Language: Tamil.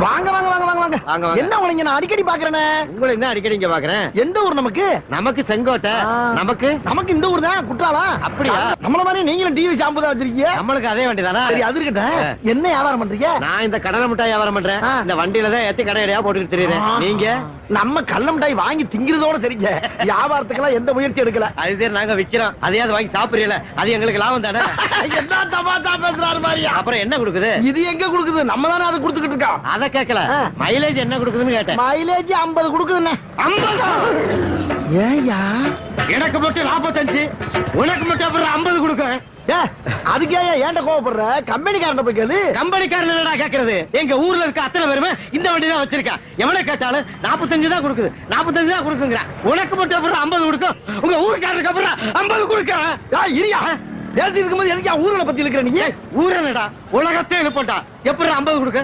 வாங்க வாங்க வாங்க வாங்க வாங்க வாங்க வாங்க. என்ன உங்களை நான் அடிக்கடி பாக்குறேனே. உங்களை என்ன அடிக்கடி இங்க பாக்குறேன். எந்த ஊர் நமக்கு? நமக்கு செங்கோட்டை. நமக்கு நமக்கு இந்த ஊர் தான் குற்றாலம். அப்படியா? நம்மள மாதிரி நீங்களும் டிவி ஷாம்பு தான் வச்சிருக்கீங்க. நம்மளுக்கு அதே வண்டி தானா? சரி அது இருக்கட்டும். என்ன வியாபாரம் பண்றீங்க? நான் இந்த கடலை மிட்டாய் வியாபாரம் பண்றேன். இந்த வண்டியில தான் ஏத்தி கடையடையா போட்டுக்கிட்டு தெரியுறேன். நீங்க? நம்ம கள்ள மிட்டாய் வாங்கி திங்கிறதோட சரிங்க. வியாபாரத்துக்கெல்லாம் எந்த முயற்சி எடுக்கல. அது சரி, நாங்க விக்கிறோம். அதையாவது வாங்கி சாப்பிடுறீல, அது எங்களுக்கு லாபம் தானே. என்ன தமாஷா பேசுறாரு மாதிரியா? அப்புறம் என்ன கொடுக்குது? இது எங்க கொடுக்குது? நம்ம தானே அதை கொடுத்துக்கிட்டு இருக்கோம். அத கேட்கல, மைலேஜ் என்ன கொடுக்குதுன்னு கேட்டேன். மைலேஜ் 50 கொடுக்குதுண்ணே. 50? ஏயா எனக்கு மட்டும் 45, உனக்கு மட்டும் அப்புறம் 50 கொடுக்க. அதுக்கே ஏன்ட கோவப்படுற? கம்பெனிக்காரன் போய் கேளு. கம்பெனிக்காரன் என்னடா கேக்குறது? எங்க ஊர்ல இருக்க அத்தனை பேருமே இந்த வண்டி தான் வச்சிருக்கா. எவனை கேட்டாலும் 45 தான் கொடுக்குது, 45 தான் கொடுக்குங்கிறா. உனக்கு மட்டும் அப்புறம் 50 கொடுக்கும், உங்க ஊருக்காரருக்கு அப்புறம் 50 கொடுக்க. இரியா பேசி இருக்கும்போது எனக்கு ஊர்ல பத்தி இருக்கிற நீங்க ஊரனடா உலகத்தை எழுப்பட்டா எப்படி 50 கொடுக்க?